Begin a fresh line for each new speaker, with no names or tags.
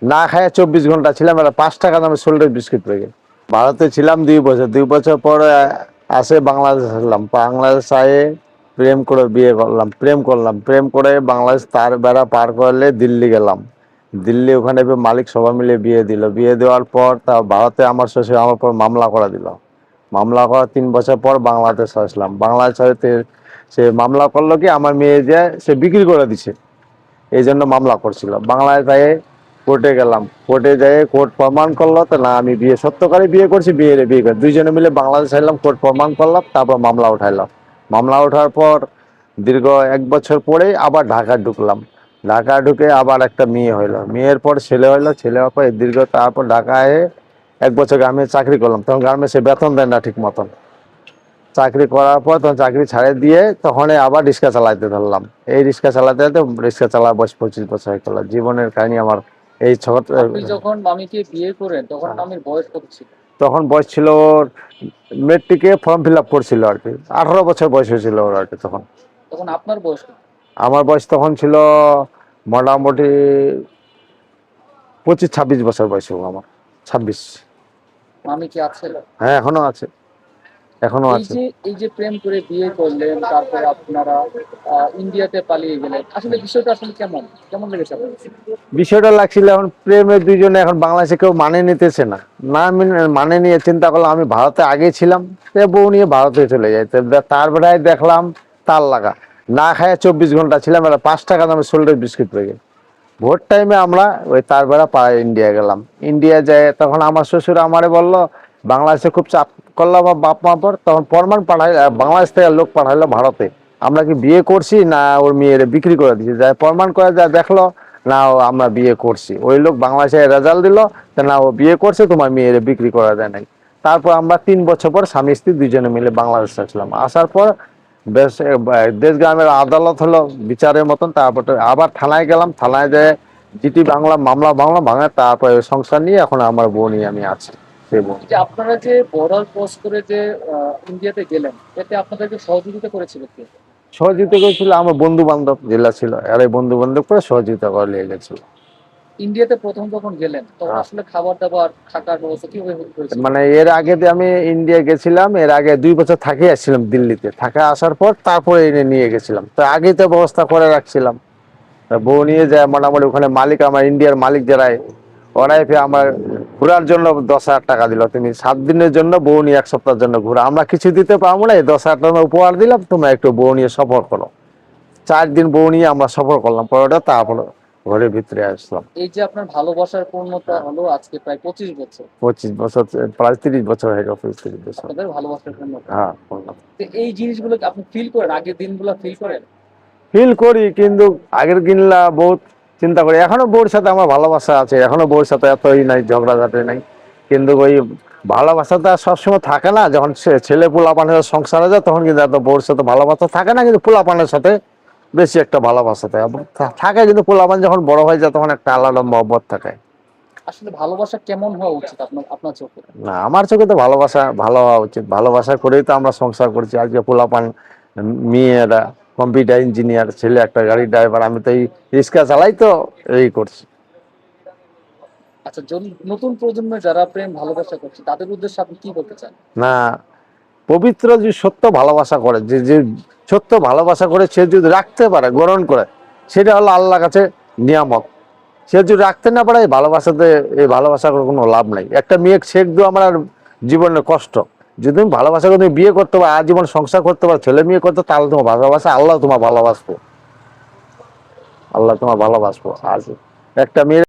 না খায় 24 ঘন্টা ছিলাম, একটা 5 টাকা দামের সোল্ডার বিস্কিট পেয়ে। ভারতে ছিলাম 2 বছর, 2 বছর পরে আসে বাংলাদেশ আসলাম। বাংলাদেশ আয়ে প্রেম করে বিয়ে করলাম, প্রেম করে বাংলাদেশ তার বেড়া পার করলে দিল্লি গেলাম। দিল্লি ওখানে মালিক সবাই মিলে বিয়ে দিল। বিয়ে দেওয়ার পর তা ভারতে আমার শ্বশুর আমার পর মামলা করা দিল। মামলা করার 3 বছর পর বাংলাদেশ আসলাম। বাংলাদেশে সে মামলা করলো কি আমার মেয়ে যে সে বিক্রি করে দিছে, এই জন্য মামলা করছিল। বাংলায় যাই কোর্টে গেলাম, কোর্টে যাই কোর্ট প্রমাণ করলো তো না আমি বিয়ে সত্যকারে বিয়ে করছি, বিয়ে করে দুইজনে মিলে বাংলাদেশ আইলাম, কোর্ট প্রমাণ করলাম, তারপর মামলা উঠাইলাম। মামলা ওঠার পর দীর্ঘ 1 বছর পরে আবার ঢাকা ঢুকলাম। ঢাকা ঢুকে আবার একটা মেয়ে হইলো, মেয়ের পর ছেলে হইলো, ছেলে হওয়ার পর দীর্ঘ তারপর ঢাকায় 1 বছর গ্রামে চাকরি করলাম। তখন গ্রামে সে বেতন দেয় না ঠিক মতন। চাকরি করার পর তখন চাকরি ছাড়ে দিয়ে তখন আবার রিক্সা চালাইতে ধরলাম। এই রিক্সা চালাতে রিক্সা চালা বয়স 25 বছর হয়ে গেল। জীবনের কাহিনী আমার এই ছোট।
আপনি যখন মামিকে বিয়ে করেন তখন মামির বয়স কত ছিল?
তখন বয়স ছিল ওর, মেট্রিকে ফর্ম ফিল আপ করছিল আর কি, 18 বছর বয়স হয়েছিল ওর আর কি তখন।
তখন আপনার বয়স কত?
আমার বয়স তখন ছিল মোটামুটি 25-26 বছর বয়স হলো আমার, 26।
মামি কি আছে?
হ্যাঁ এখনো আছে, এখনো
এই
আছে।
যে এই যে প্রেম করে বিয়ে করলেন, তারপরে আপনারা ইন্ডিয়াতে পালিয়ে গেলেন, আসলে বিষয়টা আসলে কেমন কেমন লেগেছে আপনার কাছে?
বিষয়টা লাগছিল এখন প্রেমের দুইজনে এখন বাংলাদেশে কেউ মানে নিতেছে না। না মানে নিয়ে চিন্তা করলাম আমি ভারতে আগে ছিলাম, সে বউ নিয়ে ভারতে চলে যাই। তার বেড়ায় দেখলাম তার লাগা, না খায় 24 ঘন্টা ছিলাম, একটা 5 টাকা দামের সোল্ডার বিস্কিট পেয়ে। ভোট টাইমে আমরা ওই তার বেড়া পাড়ায় ইন্ডিয়া গেলাম। ইন্ডিয়া যায় তখন আমার শ্বশুর আমারে বললো বাংলাদেশে খুব চাপ করলাম বাপ মা পর, তখন ফরমান পাঠাই বাংলাদেশ থেকে লোক পাঠাইলো ভারতে। আমরা কি বিয়ে করছি না ওর মেয়ের বিক্রি করে দিচ্ছি, যায় প্রমাণ করে যায় দেখলো না আমরা বিয়ে করছি। ওই লোক বাংলাদেশে রেজাল্ট দিল না ও বিয়ে করছে, তোমার মেয়ের বিক্রি করা যায় নাই। তারপর আমরা 3 বছর পর স্বামী স্ত্রী দুইজনে মিলে বাংলাদেশ আসলাম। আসার পর বেশ দেশ গ্রামের আদালত হলো বিচারের মতন। তারপর আবার থানায় গেলাম, থানায় যেয়ে জিটি বাংলা মামলা ভাঙা, তারপরে সংসার নিয়ে এখন আমার বউ নিয়ে আমি আছি। সেই বউ
এই যে আপনারা যে বর্ডার ক্রস করে যে ইন্ডিয়াতে গেলেন, এতে আপনাদেরকে সহযোগিতা করেছিল কে?
সহযোগিতা করেছিল আমার বন্ধু বান্ধব জেলা ছিল, আর এই বন্ধু বান্ধব করে সহযোগিতা করে নিয়ে গেছিল।
ইন্ডিয়াতে প্রথম যখন গেলেন তখন
হ্যাঁ।
আসলে খাবার দাবার থাকার ব্যবস্থা কিভাবে হয়েছিল?
মানে এর আগে যে আমি ইন্ডিয়া গেছিলাম, এর আগে 2 বছর থাকে আসছিলাম দিল্লিতে, থাকা আসার পর তারপরে এনে নিয়ে গেছিলাম, তো আগেই তো ব্যবস্থা করে রাখছিলাম। তা বউ নিয়ে যায় মোটামুটি ওখানে মালিক আমার ইন্ডিয়ার মালিক যারাই, ওরাই আমার ঘোরার জন্য 10,000 টাকা দিল, তুমি 7 দিনের জন্য বউ নিয়ে 1 সপ্তাহের জন্য ঘুরা, আমরা কিছু দিতে পারবো না, এই 10,000 টাকা উপহার দিলাম, তোমরা একটু বউ নিয়ে সফর করো। 4 দিন বউ নিয়ে আমরা সফর করলাম, পরে তারপরে ঘরের ভিতরে আসলাম।
এই যে আপনার ভালোবাসার পূর্ণতা
হ্যাঁ,
হলো আজকে প্রায় 25 বছর।
25 বছর, প্রায় 30 বছর হয়ে গেল, 30 বছর।
আপনাদের ভালোবাসার পূর্ণতা,
হ্যাঁ বললাম।
তো এই জিনিসগুলো কি আপনি ফিল করেন, আগের দিনগুলো ফিল করেন?
ফিল করি, কিন্তু আগের দিনলা বহুত চিন্তা করি। এখনো বউর সাথে আমার ভালোবাসা আছে, এখনো বউর সাথে এতই নাই, ঝগড়াঝাটি নাই। কিন্তু ওই ভালোবাসাটা সবসময় থাকে না, যখন ছেলে পোলাপানের সংসারে যায় তখন কিন্তু এত বউর সাথে ভালোবাসা থাকে না, কিন্তু পোলাপানের সাথে বেশি একটা ভালোবাসা থাকে। কিন্তু পোলাপান যখন বড় হয়ে যায় তখন একটা আলাদা মহব্বত থাকে।
আসলে ভালোবাসা কেমন হওয়া উচিত আপনার আপনার চোখে?
না আমার চোখে তো ভালোবাসা ভালো হওয়া উচিত, ভালোবাসা করেই তো আমরা সংসার করছি। আজকে পোলাপান মেয়েরা কম্পিউটার ইঞ্জিনিয়ার, ছেলে একটা গাড়ির ড্রাইভার, আমি তো এই রিক্সা চালাই, তো এই করছি।
আচ্ছা, নতুন প্রজন্মে যারা প্রেম ভালোবাসা করছে তাদের উদ্দেশ্যে আপনি কি বলতে চান?
না, পবিত্র যে সত্য ভালোবাসা করে, যে যে সত্য ভালোবাসা করে সে যদি রাখতে পারে গ্রহণ করে, সেটা হলো আল্লাহর কাছে নিয়ামত। সে যদি রাখতে না পারে এই ভালোবাসাতে, এই ভালোবাসার কোনো লাভ নাই। একটা মেয়ে শেখ দু আমার জীবনের কষ্ট, যদি তুমি ভালোবাসা করে তুমি বিয়ে করতে পারো, আজীবন সংসার করতে পারো, ছেলে মেয়ে করতে, তাহলে তোমার ভালোবাসা আল্লাহ তোমার ভালোবাসবো, আল্লাহ তোমার ভালোবাসবো। আজ একটা মেয়ে